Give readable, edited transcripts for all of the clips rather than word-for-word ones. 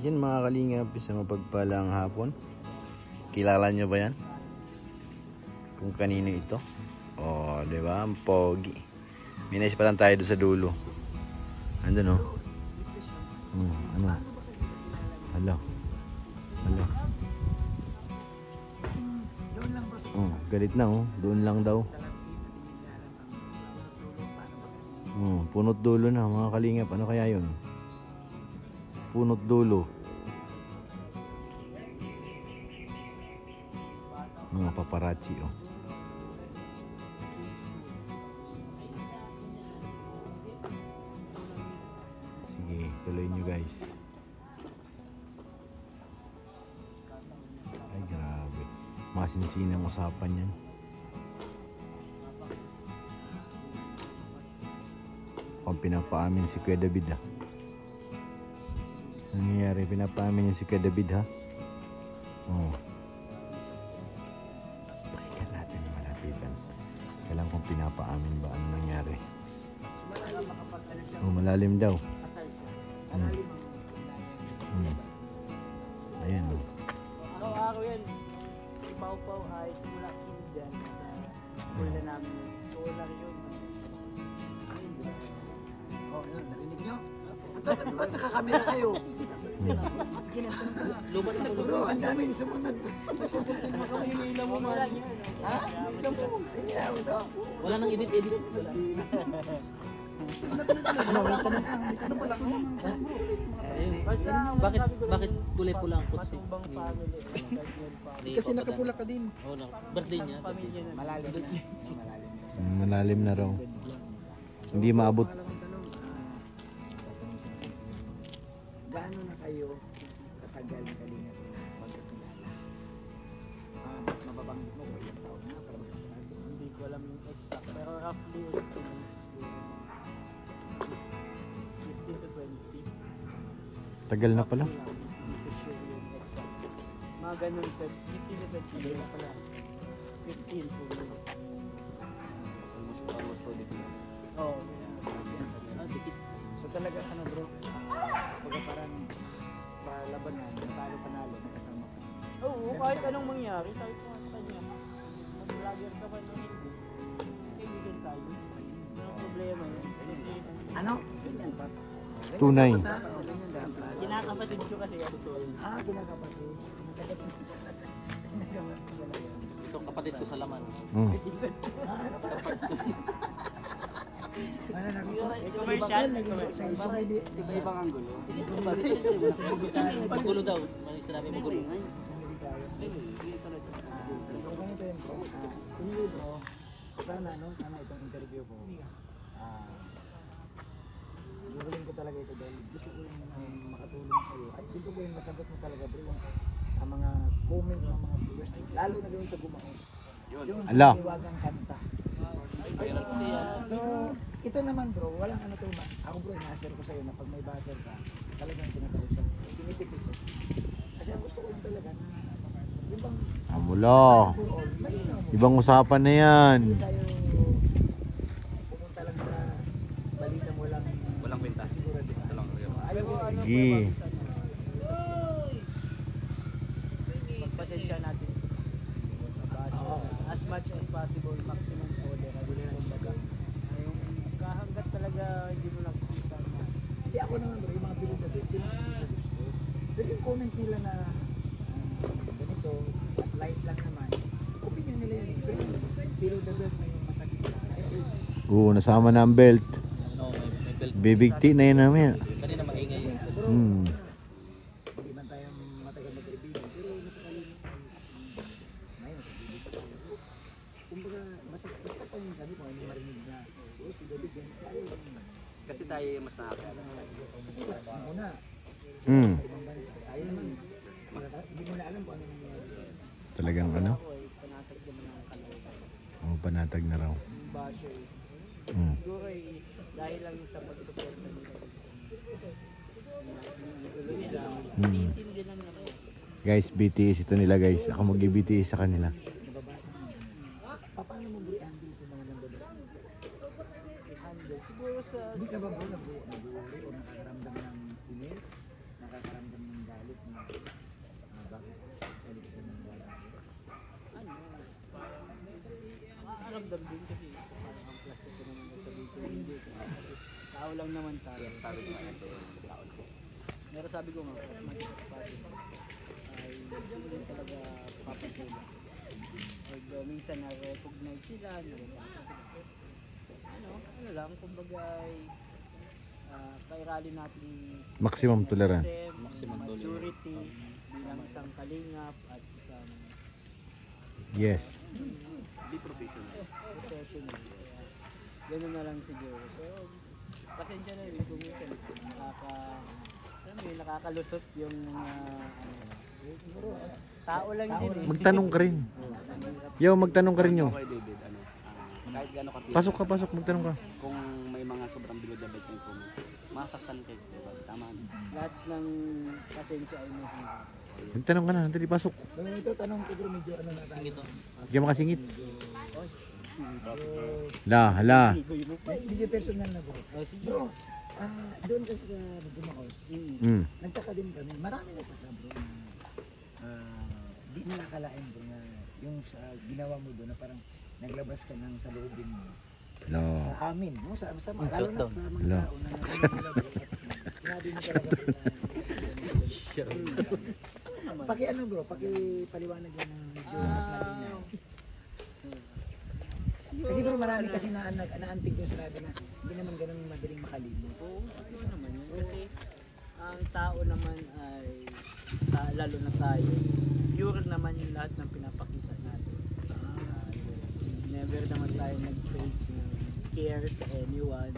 Yan mga kalingap, isang mapagpalang hapon. Kilala nyo ba yan? Kung kanino ito? Oh, di ba? Ang pogi. Minais pa lang tayo doon sa dulo. Andun oh. Ano? Hello. Hello. Oh, galit na oh. Doon lang daw. Punot dulo na mga kalingap. Ano kaya yun? Punot dulo. Mga paparazzi oh. Sige, tuloy nyo guys. Ay grabe. Masinsinang usapan yan. Kung pinapaamin si Kuya David ha. Nangyayari, pinapaamin niya si Kuya David ha. Oh. Pakinggan natin, malapitan. Kailan kung pinapaamin ba, ano nangyari? Oh, malalim daw. Ayan oh. Araw-araw yan. Ipaw-paw ay simula kindan sa school na namin. Scholar yun. Oh, yun, narinig nyo? Ba't nakakamera kayo? Lumat na Bro, ang daming sumunod. Hinihilaw mo nga lang. Ha? Ito po, inihaw ito. Wala nang edit-edit. Bakit kulay pula ang kutsi? Kasi nakapula ka din. Oo, birthday niya. Malalim na. Malalim na raw. Hindi maabot. Gaano na kayo katagal na kalinga magkakilala? Mababanggit mo ba yung taon na para magkasabi? Hindi ko alam yung exact, pero roughly estimate siguro 15 to 20. Tagal na pala. Hindi ko sure yung exact. Mga ganun, 15 to 20 years pala. 15 po yun. Almost 2 decades. Oo. Decades. So talaga ano bro, pagka parang sa labanan, natalo-panalo, magkasama ka. Oo, kahit anong mangyari, sabi ko nga sa kanya, mag-vlogger ka ba nung hindi? Kaibigan tayo. Walang problema yun. Kasi, Ano? Ganyan pa. Tunay. Ganyan dapat. kinakapatid ko kasi ako to. Kinakapatid. Ito kapatid ko sa laman. Commercial? Iba-ibang anggulo. Magulo daw. Sinabi mo gulo. So ganito yun bro. Anyway bro, sana itong interview ko. Guguling ko talaga ito dahil gusto ko yung makatulong sa iyo. At gusto ko yung masagot mo talaga bro ang mga comment ng mga viewers. Lalo na doon sa Gumaos. Yung Ala. Iwagang kanta. So, ito naman bro, walang ano to. Ako bro, ina-share ko sa'yo na pag may buzzer ka, talagang kinakausap ko. Tinitipid ko. Kasi ang gusto ko lang talaga na yung bang Amula. Ibang usapan na yan. hindi tayo pumunta lang sa balita mo lang. Walang pintas. Siguro din. Ayaw ko ano. Sige. Magpasensya natin sa as much as possible, maximum tolerance. Kumbaga, yung kahanggat talaga hindi mo nakikita na. Hindi ako naman bro, yung mga bilog na dito, gusto. Pero yung comment nila na ganito, at light lang naman, opinion nila yun. Pero yung bilog na dito na yung masakit na. Oo, nasama na ang belt. No, may belt. Bibigti na yun namin. Kanina maingay yun. Bro, hindi man tayo matagal magkaibigan, pero nasakali ngayon sa bilis. Kumbaga, basta pa yung kami kung ano yung marinig na, oh, si David ganito tayo. Kasi tayo yung mas nakakaya. Kasi muna, Mm. sa ibang bansa, tayo naman, hindi mo na alam kung ano yung Talagang ano? Panatag naman ang kalawang. Oh, panatag na raw. Yung bashers. Siguro dahil lang sa pag-support na nila. Intindi lang naman. Guys, BTS ito nila guys. Ako mag-BTS sa kanila. paano mo bro i-handle kung mga nandabas? I-handle. Siguro sa... Hindi ka ba bro nag-worry o nakakaramdam ng inis? Nakakaramdam ng galit? naisip mo? Bakit salit ka ng balancer? Ano, parang nakakaramdam din kasi parang ang plastic ko naman sabi ko hindi kasi tao lang naman tayo. Sabi ko nga ito. Pero sabi ko nga, as much as possible ay hindi rin talaga papatula. Although minsan na-recognize sila, nalabasa sila. Ano lang, kumbaga ay kay rally natin Maximum tolerance. Maximum maturity bilang isang kalingap at isang Yes. Di professional. professional. Kaya, ganun na lang siguro. Pero pasensya na rin kung minsan nakakalusot yung mga siguro tao lang din eh. Magtanong ka rin. Yo, magtanong ka rin yo. Okay, David, ano, kahit gano'n ka Pasok ka, pasok. Magtanong ka. kung may mga sobrang below the belt yung comment, masaktan kayo, diba? Tama. Lahat ng pasensya ay may hirap. Magtanong ka na. Dali, pasok. So ito, tanong ko bro, medyo ano na tayo. Hindi ka makasingit. Hala. Higoy mo pa eh. Medyo personal na bro. Oh, sige. Bro, doon kasi sa Dumaos, nagtaka din kami. Marami nagtaka bro na di nila akalain bro na yung sa ginawa mo doon na parang naglabas ka ng sa loobin mo. Lo. Sa amin, no? Lalo na sa mga tao na sinabi mo talaga bro na paki ano bro, paki paliwanag yan ng medyo mas malinaw. Kasi bro marami kasi naantig yung sinabi na hindi naman ganun madaling makalimot. Oo, ano naman yun. Kasi ang tao naman ay lalo na tayo, pure naman yung lahat ng pinapakita natin. Never naman tayo nag-fake ng care sa anyone.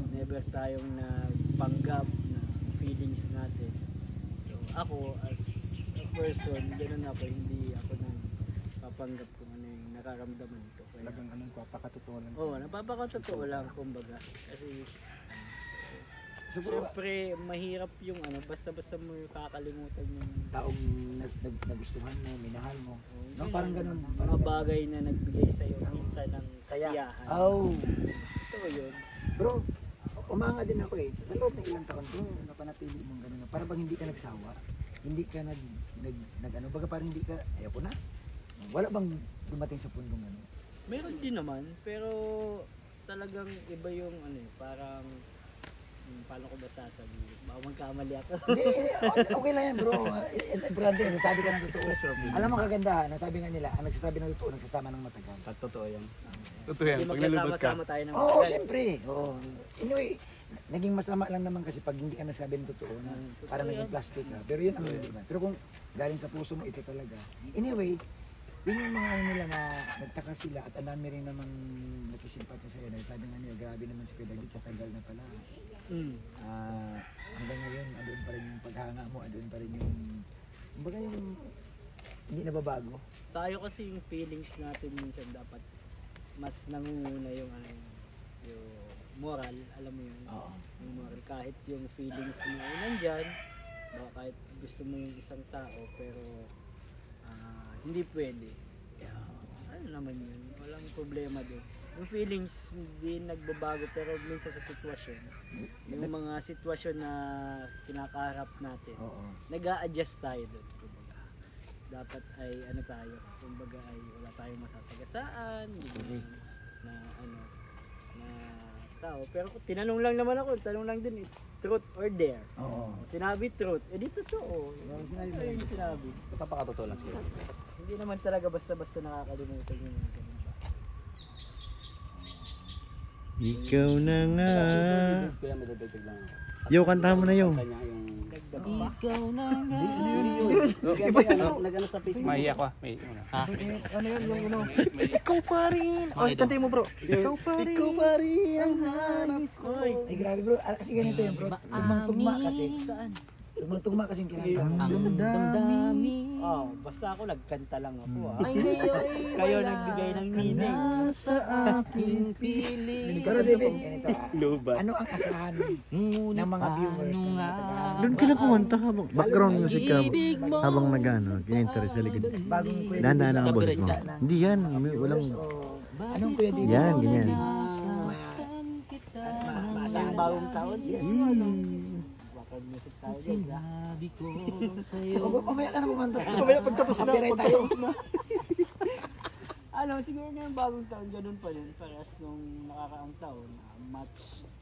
Never tayong nagpanggap ng feelings natin. So ako as a person, ganun ako, hindi ako nang papanggap kung ano yung nararamdaman ko. Kaya, Talagang anong papakatotoo lang. oo, napapakatotoo lang kumbaga. Kasi So bro, siyempre mahirap yung ano, basta-basta mo kakalimutan yung taong nagustuhan mo, minahal mo. No, yun, parang ganun. mga bagay na nagbigay sa'yo minsan ng kasiyahan. Oh. Ito yun. Bro, umanga din ako eh. Sa loob ng ilang taon bro, napanatili mong ganun. Para bang hindi ka nagsawa. Hindi ka nag baga parang hindi ka, ayaw ko na. Wala bang dumating sa pundong ano? Meron din naman, pero talagang iba yung ano eh, parang paano ko ba sasabihin? Baka magkamali ako. Hindi, okay lang yan bro. Importante, nagsasabi ka ng totoo. Alam mo kagandahan, nasabi nga nila, ang nagsasabi ng totoo, nagsasama ng matagal. Totoo yan. Hindi magkasama-sama tayo ng Oo, matagal. siyempre. Oo. Anyway, naging masama lang naman kasi pag hindi ka nagsabi ng totoo na parang naging plastic ka. Pero yun ang hindi man. Pero kung galing sa puso mo, ito talaga. Anyway, yun yung mga ano nila na nagtaka sila at ang dami rin namang nakisimpati sa'yo. Sabi nga nila, grabe naman si Kuya David sa tagal na pala. Hanggang ngayon, andun pa rin yung paghanga mo, andun pa rin yung, kumbaga yung hindi nababago. Tayo kasi yung feelings natin minsan dapat mas nangunguna yung ano, yung moral, alam mo yun. Oo. Yung moral, kahit yung feelings mo ay nandyan, baka kahit gusto mo yung isang tao, pero hindi pwede. Ano naman yun, walang problema doon. Yung feelings hindi nagbabago, pero minsan sa sitwasyon, yung mga sitwasyon na kinakaharap natin, Oo. nag-a-adjust tayo doon. Kumbaga, dapat ay ano tayo, kumbaga ay wala tayong masasagasaan, na ano, na tao. Pero kung tinanong lang naman ako, tanong lang din, it's truth or dare. Oo. Sinabi truth, edi totoo. Sinabi mo Ano yung sinabi? Napapakatotoo lang sila. Hindi naman talaga basta-basta nakakalimutan yung mga ganun ba. Ikaw na nga. Kuya, may dadagdag lang ako. Yo, kantahan mo na yo. Kanya yung... Dagdag pa. Ikaw na nga. Iba yun. Nag-ano sa Facebook. Mahiya ko ah. May ha? Ano yun, yung ano? Ikaw pa rin! Oh, kantay mo bro. Ikaw pa rin! Ikaw pa rin ang nais ko. Ay, grabe bro. Kasi ganito yun bro. Tugmang-tugma kasi. Saan? Tugmang-tugma kasi yung kinanta mo. Damdami Oh, basta ako nagkanta lang ako ay ngayon Kayo nagbigay ng meaning. sa aking piling. Pero David, ganito Lubat. ano ang asahan ng mga viewers na natagaan? Doon ka lang kumanta habang background music ka habang nag-ano, kininteres sa likod. Bagong Kuya Dahan-dahan David, ang boses mo. Hindi yan, walang... anong Kuya David? Yan, ganyan. Maasahan Yung bagong taon? Yes. Baka music tayo. tayo guys ha. Sinabi ko sa'yo. Mamaya ka na kumanta. Mamaya pagtapos na. Copyright tayo. Ano, siguro ngayong bagong taon, ganun pa rin. Parehas nung nakakaang taon,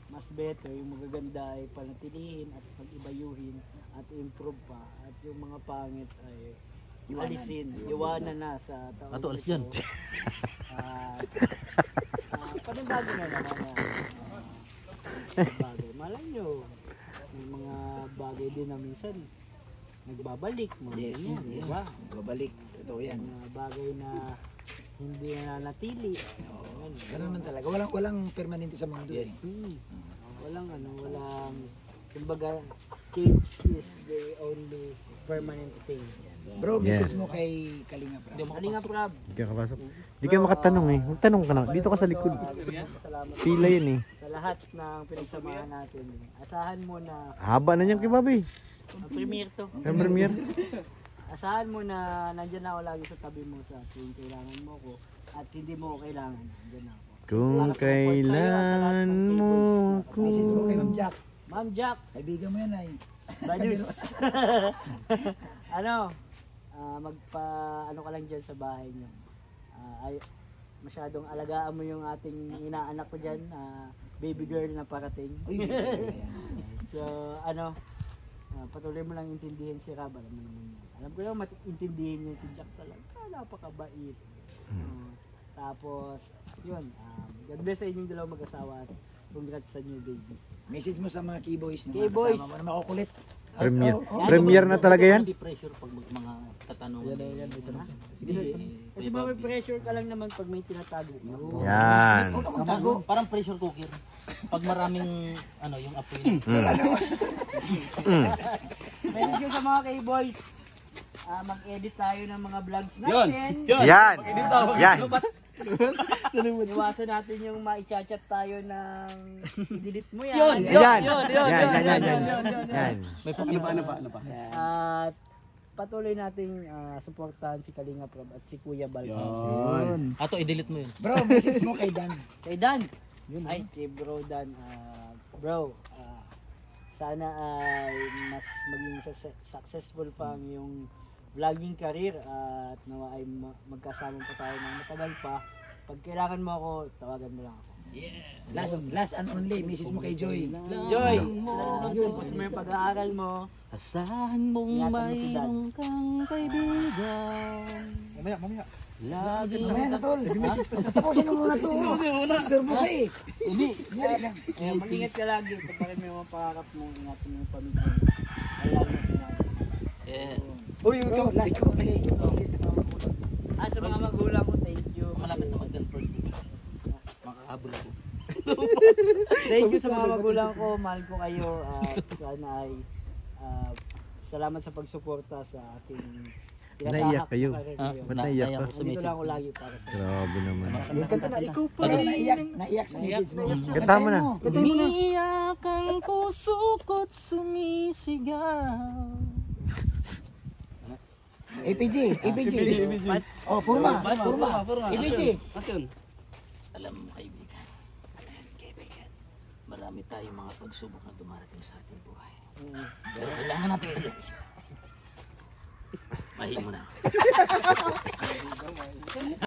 mas better, yung magaganda ay panatilihin at pag-ibayuhin at improve pa. At yung mga pangit ay alisin, iwanan na sa taon. Ato, alis dyan. Panibago na naman na bagay. Malay nyo, may mga bagay din na minsan nagbabalik. Mga Yes, ganyan, yes. diba? Babalik. Totoo yan. Mga bagay na hindi na natili. Ganun man talaga. Walang permanente sa mundo eh. Walang kumbaga, change is the only permanent thing. Bro, Yes. message mo kay Kalinga Prab. Kalinga Prab, Hindi ka kapasok. Hindi ka makatanong eh. Magtanong ka na. Dito ka sa likod. salamat Pila yun eh. sa lahat ng pinagsamahan natin. Asahan mo na, Haba na niyan kay Bobby. ang premiere to, Ang premier. asahan mo na nandyan ako lagi sa tabi mo sa tuwing kailangan mo ko at hindi mo ko kailangan, nandyan ako. Kung kailan mo ko. Message mo kay Ma'am Jack. Ma'am Jack, Kaibigan mo yan ay. Banyos. Ano ka lang dyan sa bahay niyo. Masyadong alagaan mo yung ating inaanak ko dyan, baby girl na parating. Uy, So, patuloy mo lang intindihin si Rab. Alam mo naman yun. Alam ko lang intindihin niya si Jack talaga. Napakabait. Tapos, yun. God bless sa inyong dalawang mag-asawa at congrats sa new baby. message mo sa mga keyboys na Keyboys. kasama mo na makukulit. Premier. Premier na talaga yan. Hindi pressure pag mga tatanungan. Kasi ba may pressure ka lang naman pag may tinatago. Yan. Parang pressure cooker. Pag maraming yung apoy na. Thank you sa mga K-boys. Mag-edit tayo ng mga vlogs natin. Yan. Yan. Iwasan natin yung ma-chat tayo ng i-delete mo yan. Yan. Yan. May Ano pa? At patuloy nating suportahan si Kalinga Prab at si Kuya Balsa. Ato, i-delete mo yun. Bro, message mo kay Dan. Kay Dan. Ay, kay Bro Dan. Bro, sana ay mas maging successful pa ang iyong vlogging career at nawa ay magkasama pa tayo ng matagal pa. Pag kailangan mo ako, tawagan mo lang ako. Last and only, message mo kay Joy. Joy, tapos mo yung pag-aaral mo. Asahan mong Ingatan mo si Dan. mayroong kang kaibigan. Mamaya. Lagi Mamaya na tol. Tapusin mo muna to. Master mo ka eh. Hindi. Kaya mag-ingat ka lagi. Pag may mga pangarap mo, ingatan mo yung pamilya mo. Alam mo sila. Uy, ikaw, last and only. Message sa mga makukulit. Sa mga magulang ko, thank you. Malapit na mag-10%. Makahabol ako. Thank you sa mga magulang ko. Mahal ko kayo. At sana ay salamat sa pagsuporta sa ating Naiyak kayo. Ba't Ba't naiyak ka? Dito lang ako lagi para sa Grabe naman. Kanta na, ikaw pa. Naiyak sa message mo. Kanta mo na. Umiiyak ang puso ko't sumisigaw. APG. Oh, purma. APG. Alam mo kaibigan, marami tayong mga pagsubok na dumarating sa ating buhay. Pero kailangan natin ito. Mahingo na.